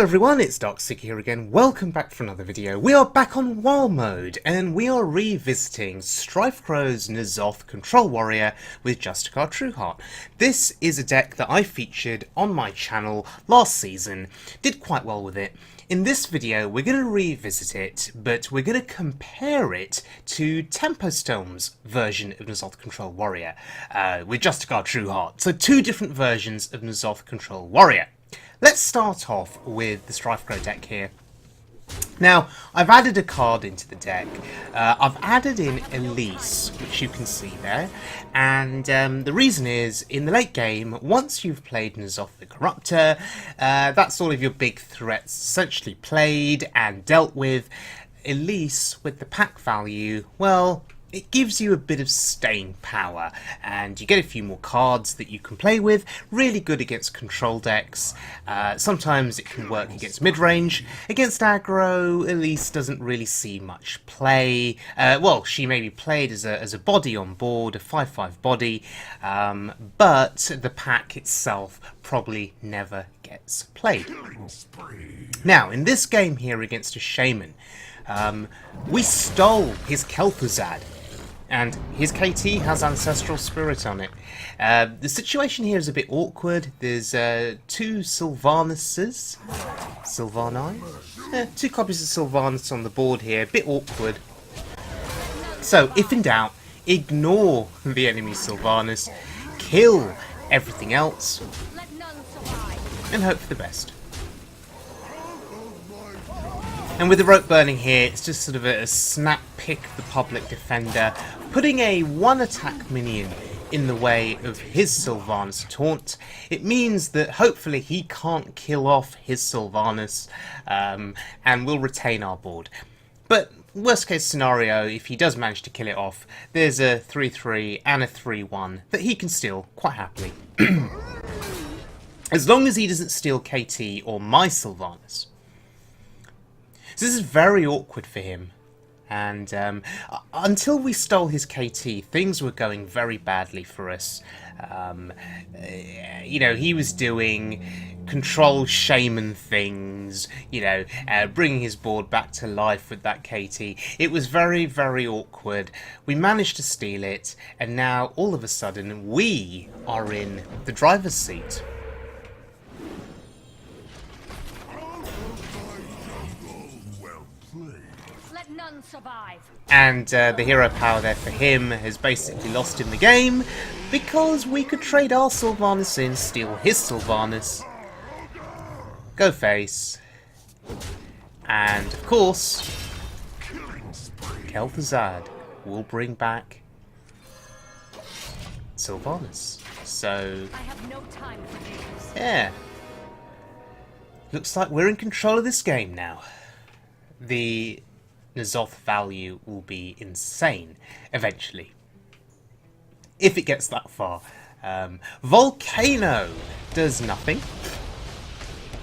Hello everyone, it's HAgtLkQOiBJEG here again. Welcome back for another video. We are back on WoW mode, and we are revisiting StrifeCro's N'Zoth Control Warrior with Justicar Trueheart. This is a deck that I featured on my channel last season. Did quite well with it. In this video, we're going to revisit it, but we're going to compare it to TempoStorm's version of N'Zoth Control Warrior with Justicar Trueheart. So two different versions of N'Zoth Control Warrior. Let's start off with the StrifeCro deck here. Now, I've added a card into the deck. I've added in Elise, which you can see there. And the reason is, in the late game, once you've played N'Zoth the Corruptor, that's all of your big threats essentially played and dealt with. Elise, with the pack value, well, it gives you a bit of staying power, and you get a few more cards that you can play with. Really good against control decks. Sometimes it can work against mid-range. Against aggro, Elise doesn't really see much play. Well, she may be played as a body on board, a 5/5 body, but the pack itself probably never gets played. Now, in this game here against a Shaman, we stole his Kel'Thuzad. And his KT has Ancestral Spirit on it. The situation here is a bit awkward. There's two Sylvanuses. Sylvani? Two copies of Sylvanus on the board here. A bit awkward. So, if in doubt, ignore the enemy Sylvanus, kill everything else, and hope for the best. And with the rope burning here, it's just sort of a snap pick the public defender, putting a one-attack minion in the way of his Sylvanus taunt. It means that hopefully he can't kill off his Sylvanus, and we'll retain our board. But worst case scenario, if he does manage to kill it off, there's a 3/3 and a 3/1 that he can steal quite happily. As long as he doesn't steal KT or my Sylvanus. So this is very awkward for him, and until we stole his KT, things were going very badly for us. You know, he was doing control Shaman things, you know, bringing his board back to life with that KT. It was very, very awkward. We managed to steal it, and now all of a sudden we are in the driver's seat. And the hero power there for him has basically lost him the game, because we could trade our Sylvanus in, steal his Sylvanus, go face, and of course, Kel'Thuzad will bring back Sylvanus. So, yeah, looks like we're in control of this game now. The N'Zoth value will be insane eventually, if it gets that far. Volcano does nothing,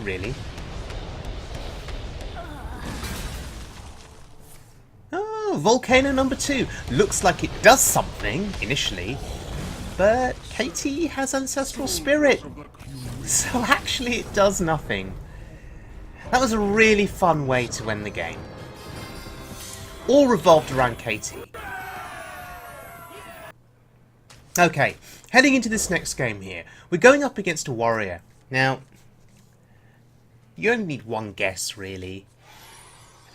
really. Oh, Volcano number 2 looks like it does something initially, but KT has Ancestral Spirit, so actually it does nothing. That was a really fun way to end the game. All revolved around KT. Okay, heading into this next game here, we're going up against a warrior. Now, you only need one guess, really,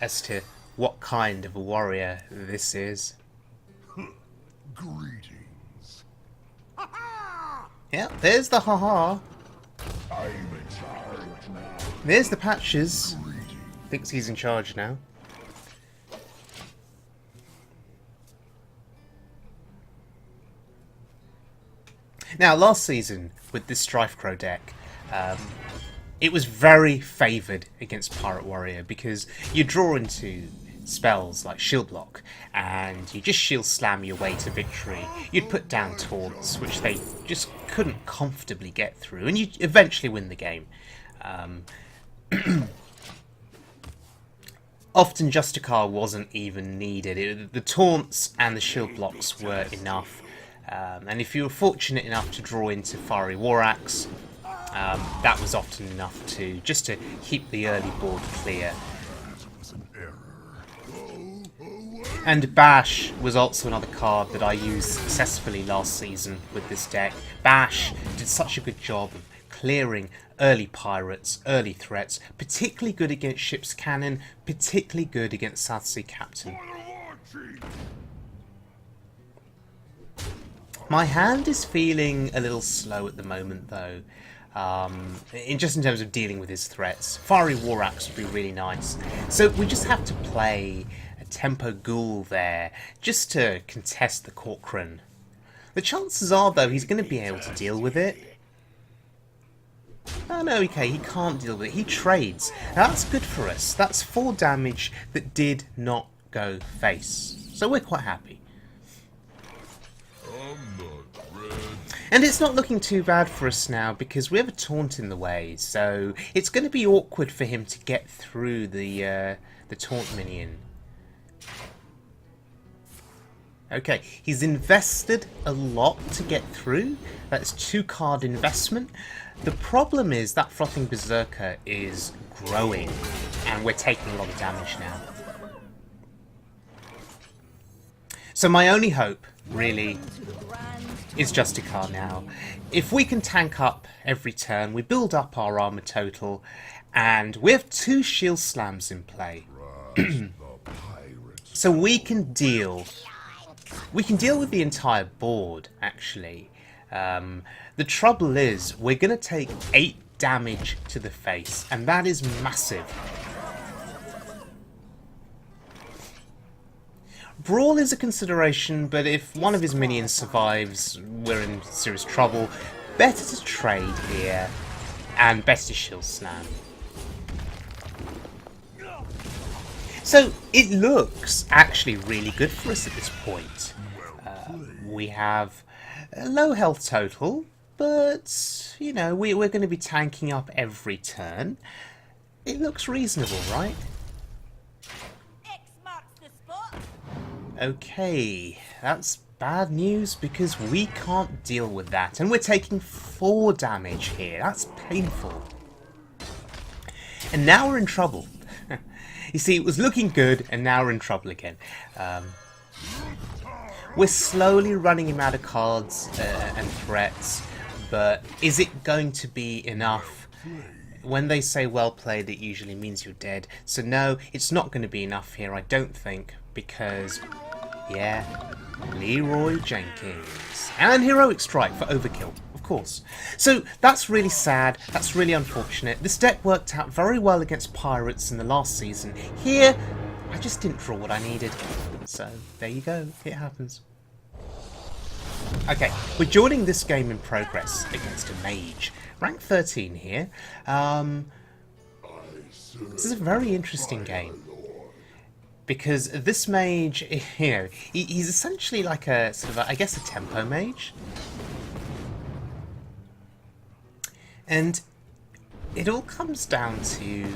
as to what kind of a warrior this is. Greetings. Yeah, there's the haha. I'm in charge now. There's the patches. Thinks he's in charge now. Now, last season, with this StrifeCro deck, it was very favoured against Pirate Warrior, because you draw into spells like Shield Block, and you just Shield Slam your way to victory. You'd put down taunts, which they just couldn't comfortably get through, and you'd eventually win the game. Often Justicar wasn't even needed. The taunts and the Shield Blocks were enough. And if you were fortunate enough to draw into Fiery War Axe, that was often enough to just to keep the early board clear. And Bash was also another card that I used successfully last season with this deck. Bash did such a good job of clearing early pirates, early threats, particularly good against Ship's Cannon, particularly good against South Sea Captain. My hand is feeling a little slow at the moment though, just in terms of dealing with his threats. Fiery War Axe would be really nice. So we just have to play a Tempo Ghoul there, just to contest the Corcoran. The chances are though he's going to be able to deal with it. Oh no, okay, he can't deal with it. He trades. Now, that's good for us. That's 4 damage that did not go face. So we're quite happy. And it's not looking too bad for us now because we have a taunt in the way, so it's going to be awkward for him to get through the taunt minion. Okay, he's invested a lot to get through. That's 2-card investment. The problem is that Frothing Berserker is growing, and we're taking a lot of damage now. So my only hope, really, is Justicar now. If we can tank up every turn, we build up our armor total, and we have 2 shield slams in play. So we can deal with the entire board, actually. The trouble is, we're going to take 8 damage to the face, and that is massive. Brawl is a consideration, but if one of his minions survives, we're in serious trouble. Better to trade here, and better to shield slam. So it looks actually really good for us at this point. We have a low health total, but you know we're going to be tanking up every turn. It looks reasonable, right? Okay, that's bad news because we can't deal with that, and we're taking 4 damage here. That's painful. And now we're in trouble. You see, it was looking good, and now we're in trouble again. We're slowly running him out of cards and threats, but is it going to be enough? When they say well played, it usually means you're dead. So no, it's not going to be enough here, I don't think, because, yeah, Leroy Jenkins. And Heroic Strike for overkill, of course. So that's really sad, that's really unfortunate. This deck worked out very well against Pirates in the last season. Here, I just didn't draw what I needed. So there you go, it happens. Okay, we're joining this game in progress against a Mage. Rank 13 here. This is a very interesting game. Because this Mage, you know, he's essentially like a, sort of, I guess, a tempo Mage. And it all comes down to,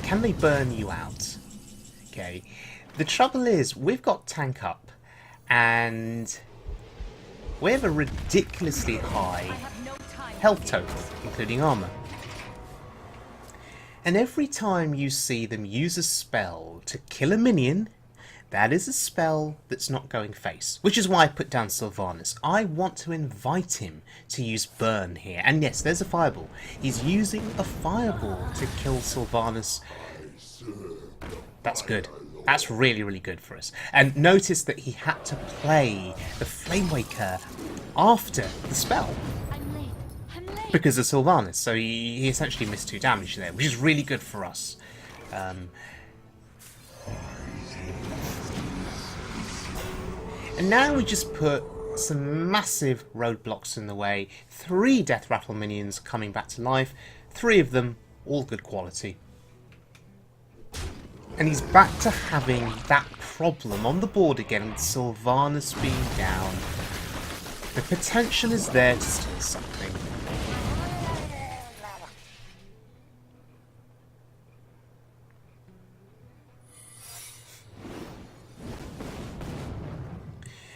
can they burn you out? Okay. The trouble is, we've got tank up, and we have a ridiculously high health total, including armor. And every time you see them use a spell to kill a minion, that is a spell that's not going face. Which is why I put down Sylvanas. I want to invite him to use Burn here. And yes, there's a fireball. He's using a fireball to kill Sylvanas. That's good. That's really, really good for us. And notice that he had to play the Flamewaker after the spell. Because of Sylvanas, so he essentially missed 2 damage there, which is really good for us. And now we just put some massive roadblocks in the way. 3 Death Rattle minions coming back to life. 3 of them, all good quality. And he's back to having that problem on the board again with Sylvanas being down. The potential is there to steal something.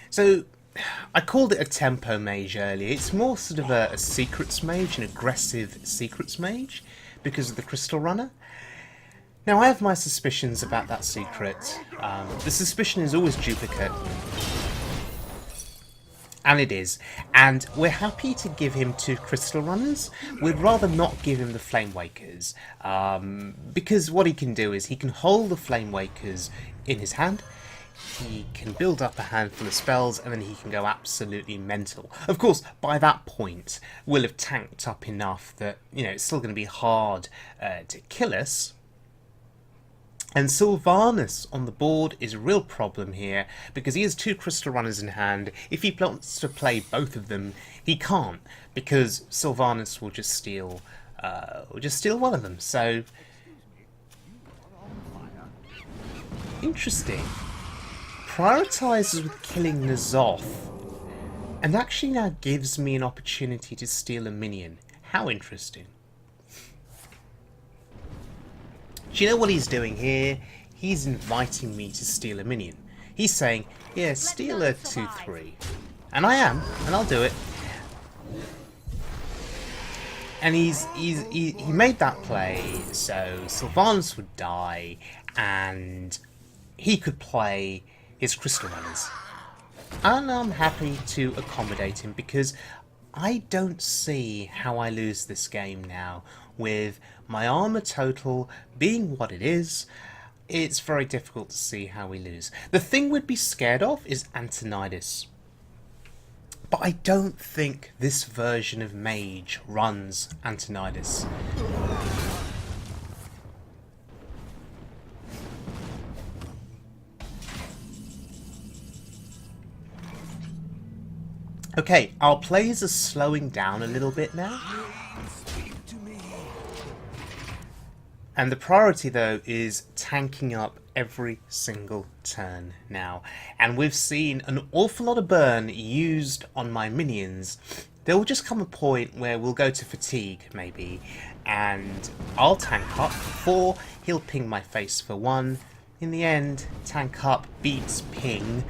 So, I called it a tempo mage earlier. It's more sort of a secrets mage, an aggressive secrets mage, because of the crystal runner. Now I have my suspicions about that secret. The suspicion is always duplicate. And it is. And we're happy to give him 2 crystal runners. We'd rather not give him the flame wakers. Because what he can do is he can hold the flame wakers in his hand. He can build up a handful of spells and then he can go absolutely mental. Of course, by that point, we'll have tanked up enough that, you know, it's still going to be hard to kill us. And Sylvanas on the board is a real problem here, because he has 2 crystal runners in hand. If he wants to play both of them, he can't, because Sylvanas will just steal one of them. So, interesting. Prioritises with killing N'Zoth, and actually now gives me an opportunity to steal a minion. How interesting. Do you know what he's doing here? He's inviting me to steal a minion. He's saying, yeah, steal a 2/3. And I am, and I'll do it. And he made that play, so Sylvanas would die, and he could play his crystal runners. And I'm happy to accommodate him, because I don't see how I lose this game now. With my armor total being what it is, it's very difficult to see how we lose. The thing we'd be scared of is Antonidas. But I don't think this version of Mage runs Antonidas. Okay, our plays are slowing down a little bit now. And the priority, though, is tanking up every single turn now. And we've seen an awful lot of burn used on my minions. There will just come a point where we'll go to fatigue, maybe, and I'll tank up 4, he'll ping my face for 1. In the end, tank up beats ping,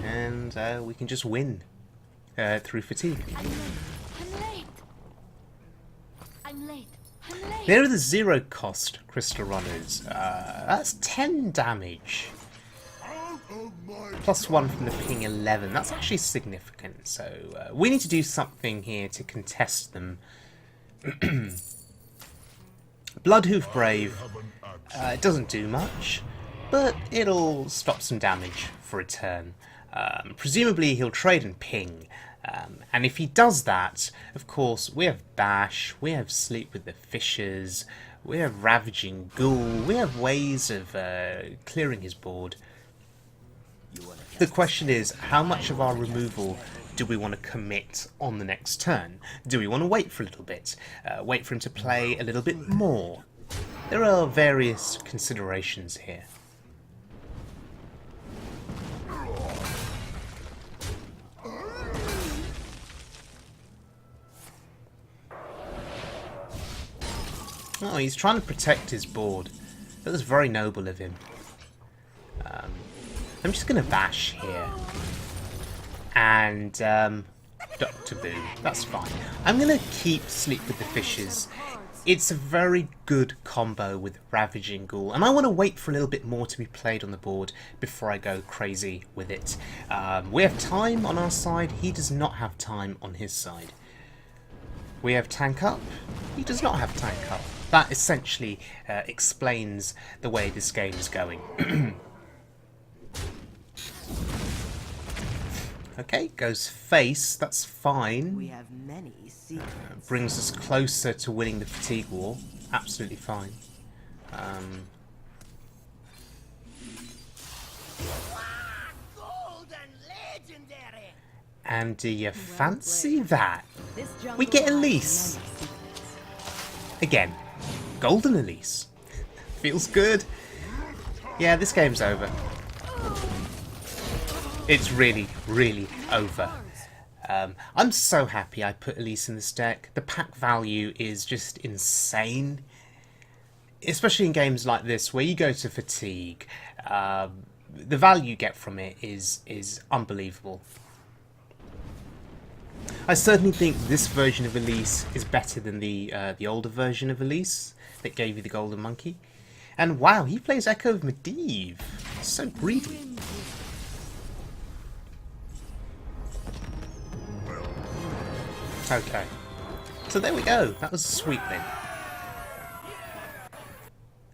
and we can just win through fatigue. I'm late. There are the 0 cost crystal runners. That's 10 damage. Plus 1 from the ping 11. That's actually significant. So we need to do something here to contest them. Bloodhoof Brave doesn't do much, but it'll stop some damage for a turn. Presumably he'll trade and ping. And if he does that, of course, we have Bash, we have Sleep with the Fishes, we have Ravaging Ghoul, we have ways of clearing his board. The question is, how much of our removal do we want to commit on the next turn? Do we want to wait for a little bit? Wait for him to play a little bit more? There are various considerations here. Oh, he's trying to protect his board. That was very noble of him. I'm just going to bash here. And Dr. Boo. That's fine. I'm going to keep Sleep with the Fishes. It's a very good combo with Ravaging Ghoul. And I want to wait for a little bit more to be played on the board before I go crazy with it. We have time on our side. He does not have time on his side. We have tank up. He does not have tank up. That essentially explains the way this game is going. Okay, goes face. That's fine. We have many secrets. Brings us closer to winning the fatigue war. Absolutely fine. And do you fancy that? We get Elise. Again, Golden Elise. Feels good. Yeah, this game's over. It's really, really over. I'm so happy I put Elise in this deck. The pack value is just insane. Especially in games like this where you go to fatigue. The value you get from it is unbelievable. I certainly think this version of Elise is better than the older version of Elise that gave you the golden monkey. And wow, he plays Echo of Medivh. So greedy. Okay. So there we go. That was a sweet win.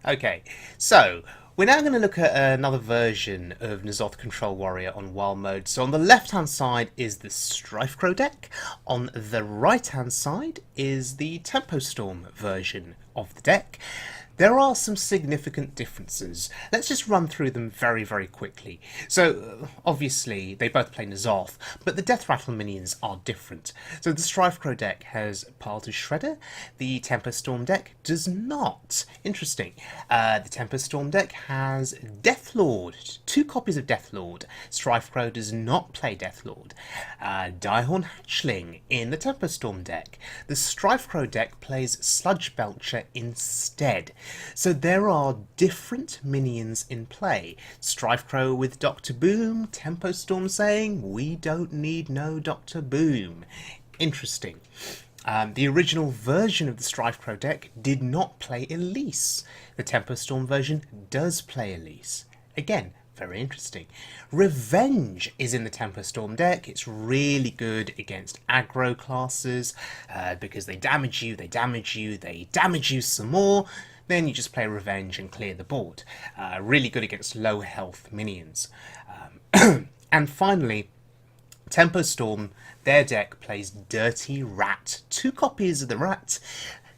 Okay, so we're now going to look at another version of N'Zoth Control Warrior on Wild Mode. So on the left-hand side is the StrifeCro deck. On the right-hand side is the TempoStorm version of the deck. There are some significant differences. Let's just run through them very, very quickly. So, obviously, they both play N'Zoth, but the Death Rattle minions are different. So the StrifeCro deck has Pile to Shredder, the TempoStorm deck does not. Interesting. The TempoStorm deck has Deathlord, 2 copies of Deathlord. StrifeCro does not play Deathlord. Daihorn Hatchling in the TempoStorm deck. The StrifeCro deck plays Sludge Belcher instead. So there are different minions in play. StrifeCro with Dr. Boom, TempoStorm saying, we don't need no Dr. Boom. Interesting. The original version of the StrifeCro deck did not play Elise. The TempoStorm version does play Elise. Again, very interesting. Revenge is in the TempoStorm deck. It's really good against aggro classes because they damage you, they damage you, they damage you some more. Then you just play Revenge and clear the board. Really good against low health minions. And finally, TempoStorm, their deck plays Dirty Rat. 2 copies of the Rat.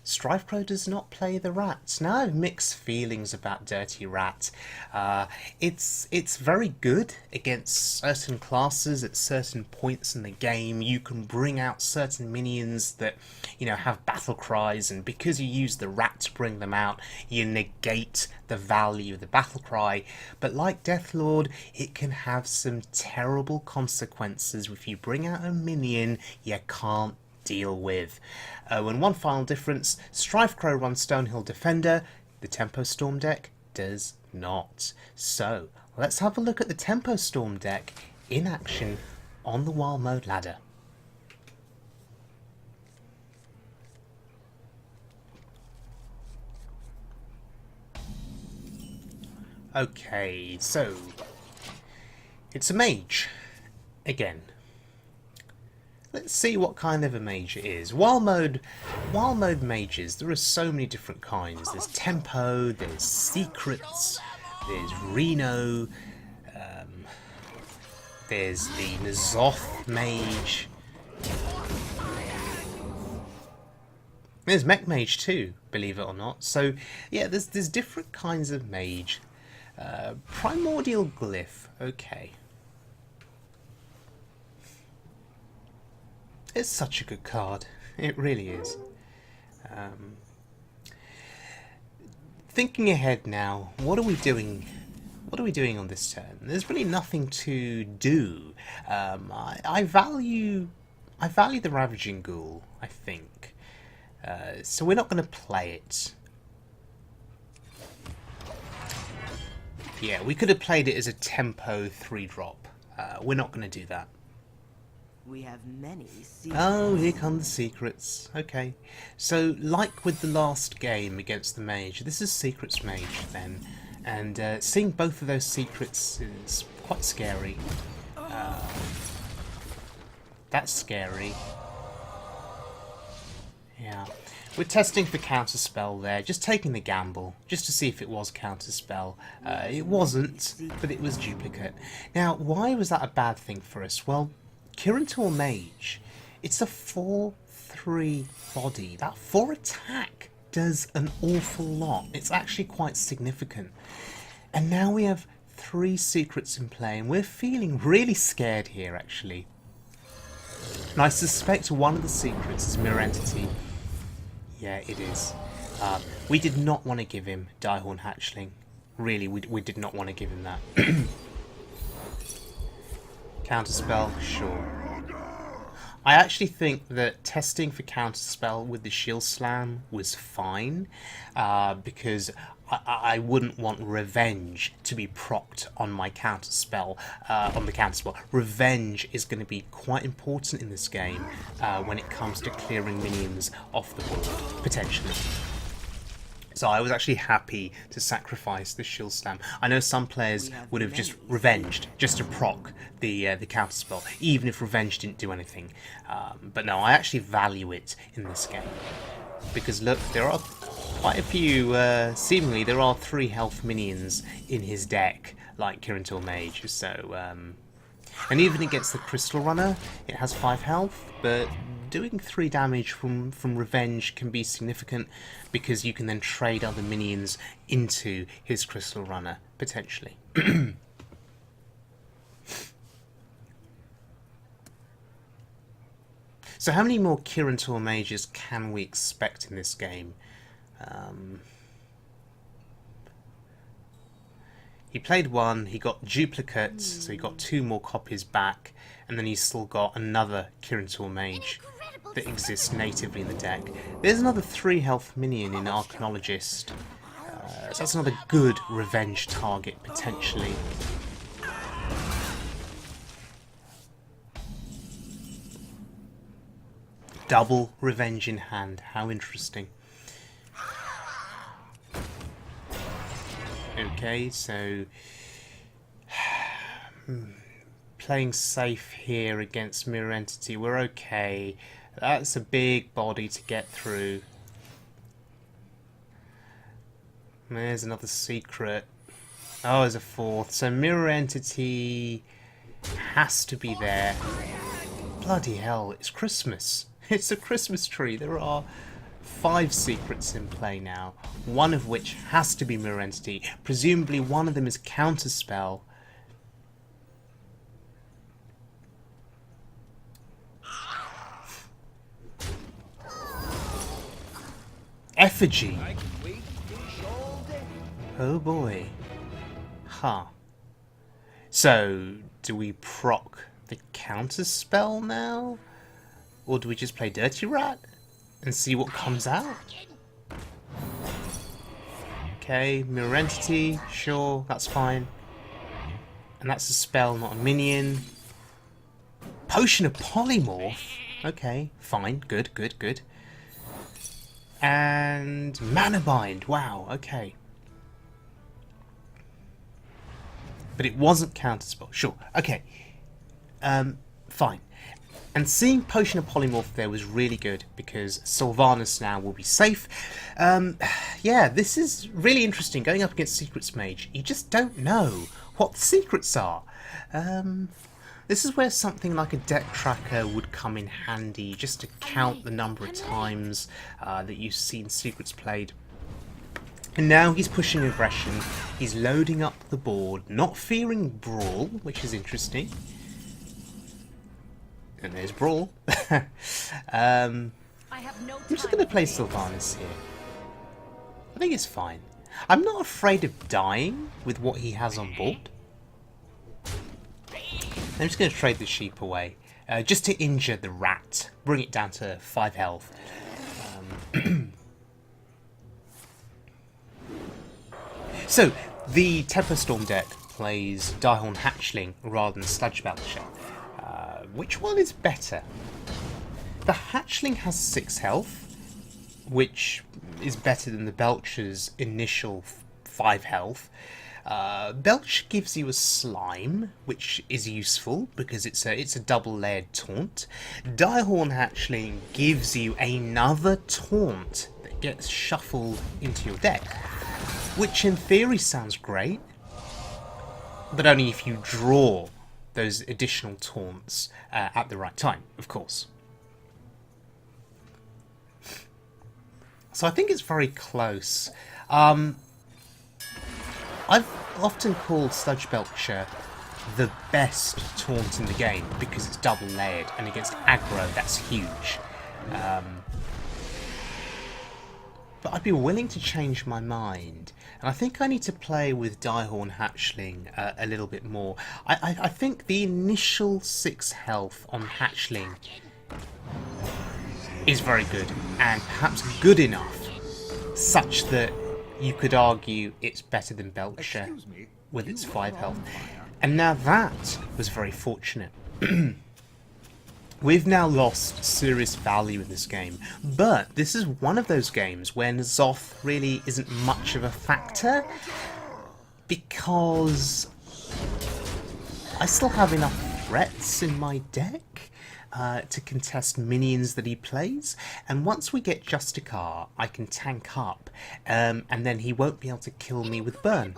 StrifeCro does not play the Rat. Now I have mixed feelings about Dirty Rat. It's very good against certain classes at certain points in the game. You can bring out certain minions that, you know, have battle cries, and because you use the Rat to bring them out, you negate the value of the battle cry. But like Deathlord, it can have some terrible consequences if you bring out a minion you can't deal with. And one final difference, StrifeCro runs Stonehill Defender, the TempoStorm deck does not. So let's have a look at the TempoStorm deck in action on the Wild Mode ladder. Okay, so it's a mage again. Let's see what kind of a mage it is. Wild mode mages, there are so many different kinds. There's Tempo, there's Secrets, there's Reno, there's the N'Zoth mage. There's Mech Mage too, believe it or not. So yeah, there's different kinds of mage. Primordial Glyph, okay. It's such a good card. It really is. Thinking ahead now, what are we doing? What are we doing on this turn? There's really nothing to do. I value the Ravaging Ghoul, I think. So we're not going to play it. Yeah, we could have played it as a tempo 3-drop. We're not going to do that. We have many secrets. Oh, here come the secrets. Okay. So, like with the last game against the mage, this is Secrets Mage then. And seeing both of those secrets is quite scary. That's scary. Yeah. We're testing for Counterspell there, just taking the gamble, just to see if it was Counterspell. It wasn't, but it was Duplicate. Now, why was that a bad thing for us? Well, Kirantor Mage, it's a 4/3 body. That 4 attack does an awful lot. It's actually quite significant. And now we have 3 secrets in play, and we're feeling really scared here, actually. And I suspect one of the secrets is Mirror Entity. Yeah, it is. We did not want to give him Daihorn Hatchling. Really, we did not want to give him that. Counterspell, sure. I actually think that testing for Counterspell with the Shield Slam was fine, because I wouldn't want Revenge to be procced on my counterspell, on the counterspell. Revenge is going to be quite important in this game when it comes to clearing minions off the board, potentially. So I was actually happy to sacrifice the Shield Slam. I know some players would have just Revenged just to proc the counterspell, even if Revenge didn't do anything. But no, I actually value it in this game. Because look, there are quite a few, seemingly there are 3 health minions in his deck, like Kirintor Mage, so, and even against the Crystal Runner, it has 5 health, but doing 3 damage from Revenge can be significant, because you can then trade other minions into his Crystal Runner, potentially. So how many more Kirintor Mages can we expect in this game? He played 1, he got duplicates, so he got 2 more copies back, and then he's still got another Kirintor Mage that exists natively in the deck. There's another 3 health minion in Arcanologist, so that's another good Revenge target, potentially. Double Revenge in hand, how interesting. Okay, so playing safe here against Mirror Entity, we're okay. That's a big body to get through. There's another secret. Oh, there's a 4th. So Mirror Entity has to be there. Bloody hell, it's Christmas. It's a Christmas tree. There are 5 secrets in play now, one of which has to be Mirror Entity. Presumably one of them is Counterspell. Effigy. Oh boy. Huh. So, do we proc the Counterspell now? Or do we just play Dirty Rat and see what comes out? Okay, Mirror Entity, sure, that's fine. And that's a spell, not a minion. Potion of Polymorph? Okay, fine, good, good, good. And Mana Bind, wow, okay. But it wasn't Counterspell, sure, okay. Fine. And seeing Potion of Polymorph there was really good, because Sylvanas now will be safe. Yeah, this is really interesting. Going up against Secrets Mage, you just don't know what the secrets are. This is where something like a deck tracker would come in handy, just to count the number of times that you've seen secrets played. And now he's pushing aggression, he's loading up the board, not fearing Brawl, which is interesting. And there's Brawl. I'm just going to play Sylvanas here. I think it's fine. I'm not afraid of dying with what he has on board. I'm just going to trade the sheep away. Just to injure the rat. Bring it down to 5 health. So, the TempoStorm deck plays Diehorn Hatchling rather than Sludge Belcher. Which one is better? The Hatchling has 6 health, which is better than the Belcher's initial 5 health. Belcher gives you a slime, which is useful because it's a double-layered taunt. Diehorn Hatchling gives you another taunt that gets shuffled into your deck, which in theory sounds great, but only if you draw those additional taunts at the right time, of course. So I think it's very close. I've often called Sludge Belcher the best taunt in the game because it's double layered, and against aggro that's huge. But I'd be willing to change my mind, and I think I need to play with Diehorn Hatchling a little bit more. I think the initial 6 health on Hatchling is very good, and perhaps good enough such that you could argue it's better than Belcher with its 5 health. And now that was very fortunate. We've now lost serious value in this game, but this is one of those games where N'Zoth really isn't much of a factor, because I still have enough threats in my deck to contest minions that he plays, and once we get Justicar, I can tank up, and then he won't be able to kill me with burn.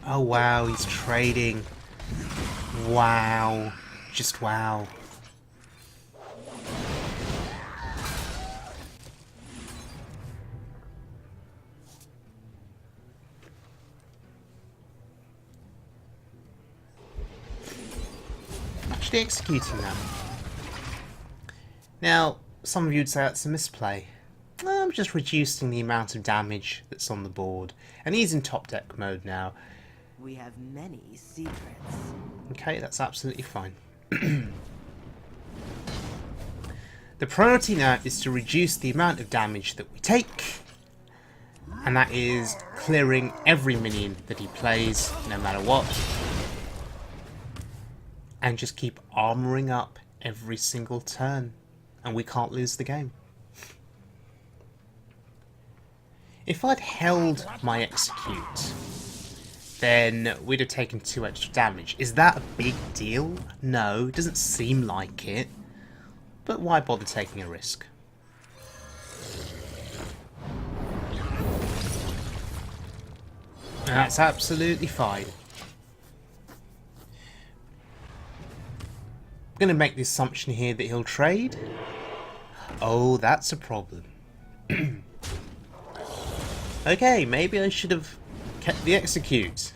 Oh wow, he's trading. Wow. Just wow. Actually executing that. Now, some of you would say that's a misplay. I'm just reducing the amount of damage that's on the board. And he's in top deck mode now. We have many secrets. Okay, that's absolutely fine. The priority now is to reduce the amount of damage that we take, and that is clearing every minion that he plays, no matter what, and just keep armoring up every single turn, and we can't lose the game. If I'd held my execute, then we'd have taken 2 extra damage. Is that a big deal? No, it doesn't seem like it. But why bother taking a risk? That's absolutely fine. I'm going to make the assumption here that he'll trade. Oh, that's a problem. Okay, maybe I should have kept the execute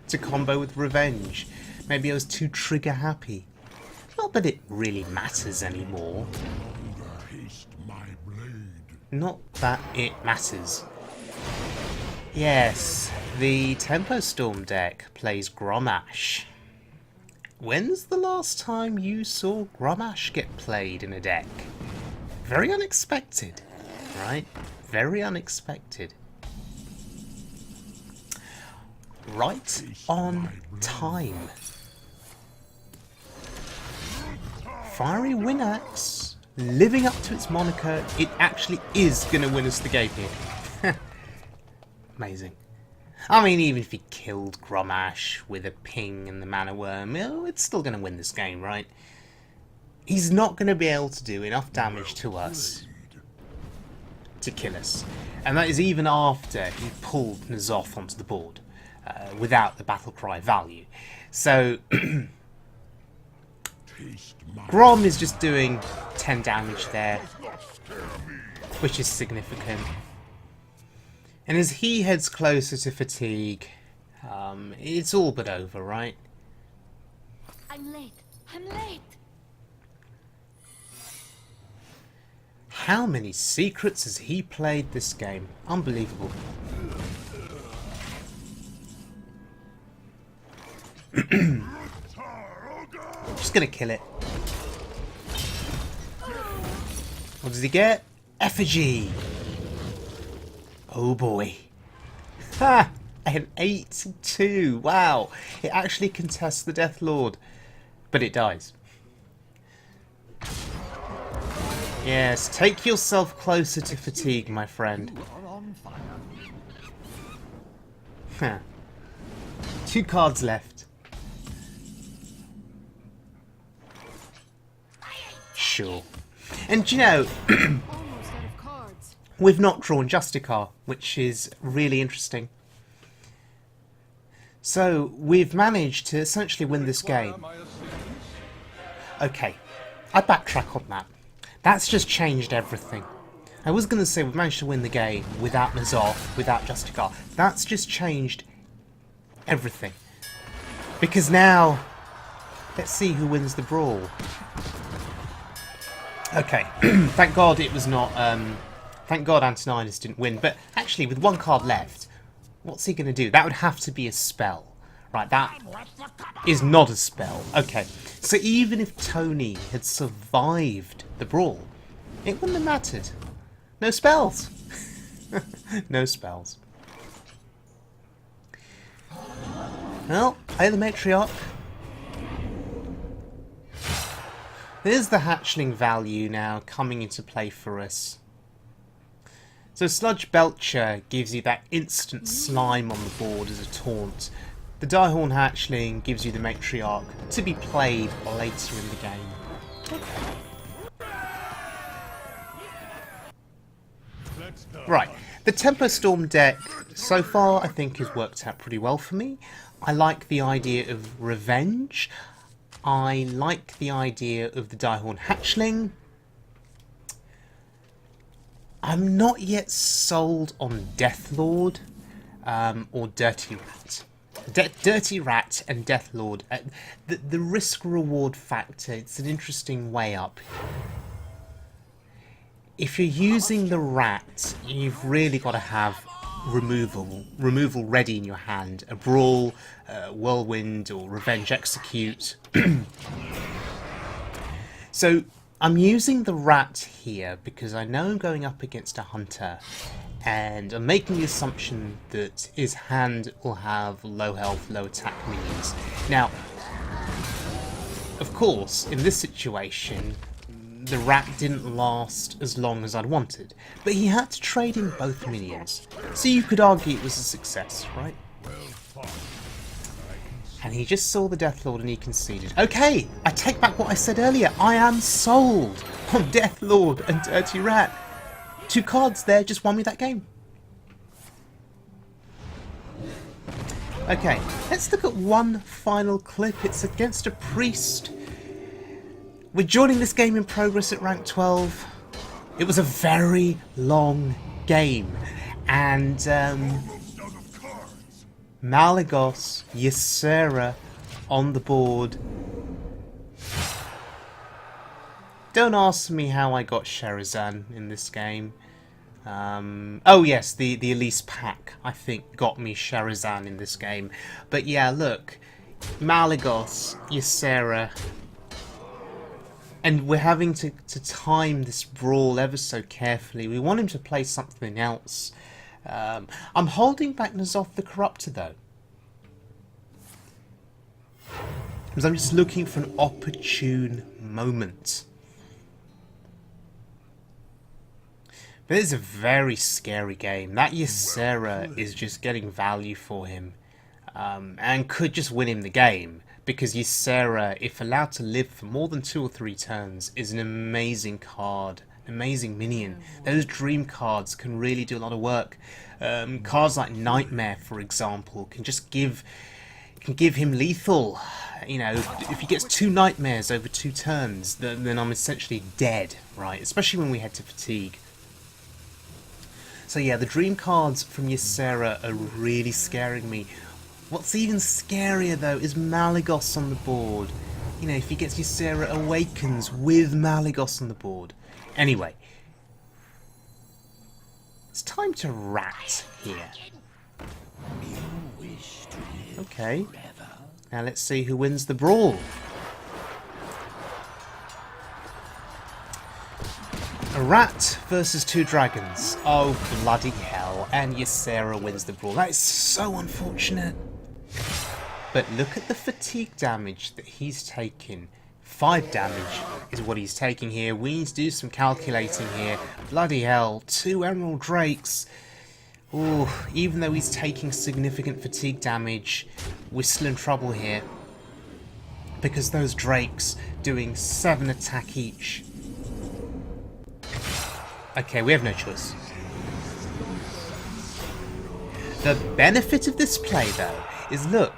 to combo with revenge. Maybe I was too trigger happy. Not that it really matters anymore. Not that it matters. Yes, the TempoStorm deck plays Grommash. When's the last time you saw Grommash get played in a deck? Very unexpected, right? Very unexpected. Right on time. Fiery Windaxe, living up to its moniker, it actually is going to win us the game here. Amazing. I mean, even if he killed Grommash with a ping and the Mana Worm, it's still going to win this game, right? He's not going to be able to do enough damage to us to kill us. And that is even after he pulled N'Zoth onto the board, without the battle cry value. So Grom is just doing 10 damage there, which is significant. And as he heads closer to fatigue, it's all but over, right? I'm late. I'm late. How many secrets has he played this game? Unbelievable. Just gonna kill it. What does he get? Effigy! Oh boy. Ha! An 8-2. Wow. It actually contests the Deathlord. But it dies. Yes, take yourself closer to fatigue, my friend. Huh. 2 cards left. Sure. And you know, we've not drawn Justicar, which is really interesting. So, we've managed to essentially win this game. Okay, I backtrack on that. That's just changed everything. I was going to say we've managed to win the game without N'Zoth, without Justicar. That's just changed everything. Because now, let's see who wins the brawl. Okay, thank God it was not, thank God Antoninus didn't win, but actually with 1 card left, what's he going to do? That would have to be a spell, Right, that is not a spell. Okay, so even if Tony had survived the brawl, it wouldn't have mattered. No spells. No spells. Well, play the Matriarch. There's the hatchling value now coming into play for us. So Sludge Belcher gives you that instant slime on the board as a taunt. The Diehorn Hatchling gives you the Matriarch to be played later in the game. Right, the TempoStorm deck so far I think has worked out pretty well for me. I like the idea of revenge. I like the idea of the Diehorn Hatchling. I'm not yet sold on Deathlord or Dirty Rat. Dirty Rat and Deathlord. The risk-reward factor, it's an interesting way up. If you're using the Rat, you've really got to have removal ready in your hand. A Brawl, Whirlwind, or Revenge Execute. So I'm using the Rat here because I know I'm going up against a Hunter, and I'm making the assumption that his hand will have low health, low attack minions. Now, of course, in this situation, the Rat didn't last as long as I'd wanted, but he had to trade in both minions, so you could argue it was a success, right? And he just saw the Deathlord and he conceded. Okay, I take back what I said earlier. I am sold on Deathlord and Dirty Rat. 2 cards there just won me that game. Okay, let's look at one final clip. It's against a priest. We're joining this game in progress at rank 12. It was a very long game. And Malygos Ysera on the board. Don't ask me how I got Sherazan in this game. Oh yes, the Elise pack, I think, got me Sherazan in this game. But yeah, look, Malygos Ysera, and we're having to time this brawl ever so carefully. We want him to play something else. I'm holding back N'Zoth the Corruptor though, because I'm just looking for an opportune moment. But it's a very scary game. That Ysera is just getting value for him, and could just win him the game, because Ysera, if allowed to live for more than 2 or 3 turns, is an amazing card. Amazing minion. Those dream cards can really do a lot of work. Cards like Nightmare, for example, can just give him lethal. You know, if he gets 2 Nightmares over 2 turns, then I'm essentially dead, right? Especially when we head to Fatigue. So yeah, the dream cards from Ysera are really scaring me. What's even scarier though is Malygos on the board. You know, if he gets Ysera Awakens with Malygos on the board. Anyway, it's time to rat here. Okay, now let's see who wins the brawl. A rat versus 2 dragons. Oh bloody hell, and Ysera wins the brawl. That is so unfortunate. But look at the fatigue damage that he's taken. 5 damage is what he's taking here. We need to do some calculating here. Bloody hell, 2 Emerald Drakes. Ooh, even though he's taking significant fatigue damage, we're still in trouble here. Because those Drakes doing 7 attack each. Okay, we have no choice. The benefit of this play, though, is look,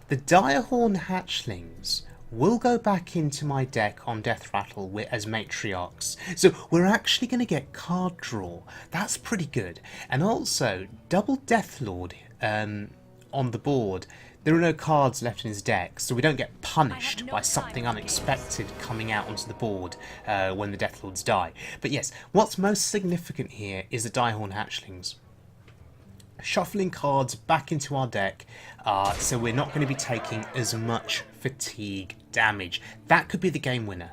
the Diehorn Hatchlings will go back into my deck on Death Rattle as Matriarchs. So we're actually going to get card draw. That's pretty good. And also, double Deathlord on the board. There are no cards left in his deck, so we don't get punished by something unexpected coming out onto the board when the Deathlords die. But yes, what's most significant here is the Diehorn Hatchlings. shuffling cards back into our deck, so we're not going to be taking as much fatigue damage. That could be the game winner.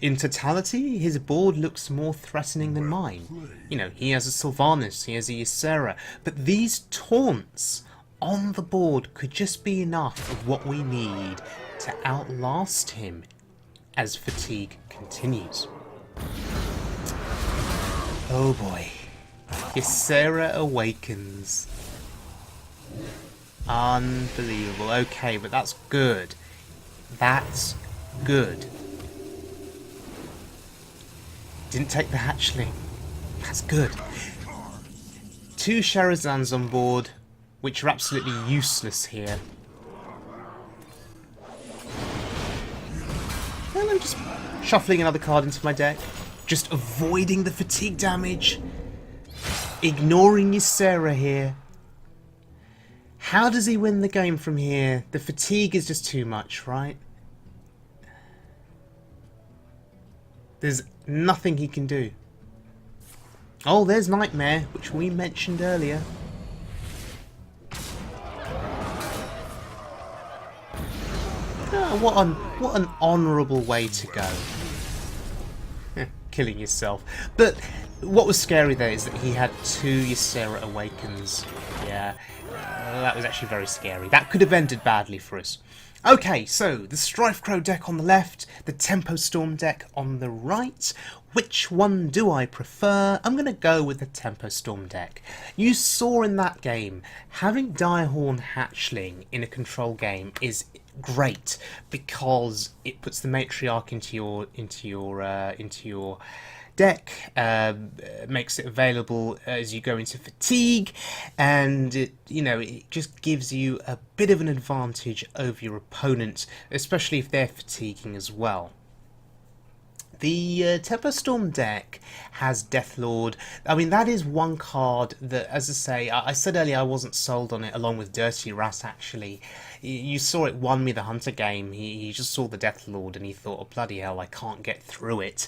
In totality, his board looks more threatening than mine. You know, he has a Sylvanas, he has a Ysera, but these taunts on the board could just be enough of what we need to outlast him as fatigue continues. Oh boy. Ysera awakens. Unbelievable. Okay, but that's good. That's good. Didn't take the hatchling. That's good. 2 Sherazans on board, which are absolutely useless here. And I'm just shuffling another card into my deck. Just avoiding the fatigue damage. Ignoring Ysera here. How does he win the game from here? The fatigue is just too much, right? There's nothing he can do. Oh, there's Nightmare, which we mentioned earlier. Oh, what an honourable way to go. Killing yourself. But what was scary there is that he had 2 Ysera Awakens. Yeah, that was actually very scary. That could have ended badly for us. Okay, so the StrifeCro deck on the left, the TempoStorm deck on the right. Which one do I prefer? I'm going to go with the TempoStorm deck. You saw in that game, having Direhorn Hatchling in a control game is great because it puts the Matriarch into your deck, makes it available as you go into fatigue, and it just gives you a bit of an advantage over your opponent, especially if they're fatiguing as well. The TempoStorm deck has Deathlord. I mean, that is one card that, as I say, I said earlier I wasn't sold on it, along with Dirty Rat, actually. You saw it won me the Hunter game. He just saw the Deathlord and he thought, oh, bloody hell, I can't get through it.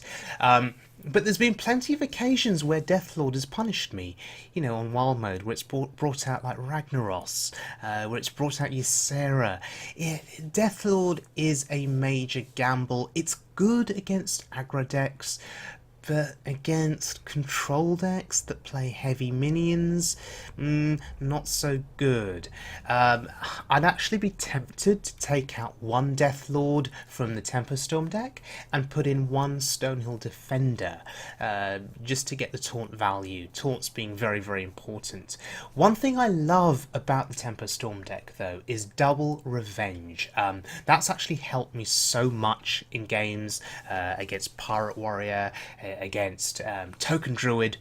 But there's been plenty of occasions where Deathlord has punished me, you know, on wild mode, where it's brought out like Ragnaros, where it's brought out Ysera. Deathlord is a major gamble. It's good against aggro decks, but against control decks that play heavy minions, not so good. I'd actually be tempted to take out 1 Deathlord from the TempoStorm deck and put in 1 Stonehill Defender, just to get the taunt value, taunts being very, very important. One thing I love about the TempoStorm deck, though, is double revenge. That's actually helped me so much in games against Pirate Warrior, against Token Druid.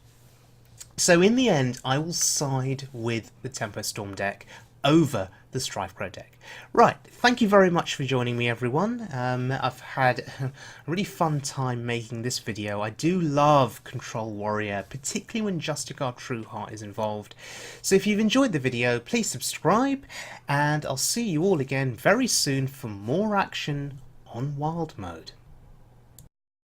So in the end, I will side with the TempoStorm deck over the StrifeCro deck. Right, thank you very much for joining me, everyone. I've had a really fun time making this video. I do love Control Warrior, particularly when Justicar Trueheart is involved. So if you've enjoyed the video, please subscribe, and I'll see you all again very soon for more action on Wild Mode.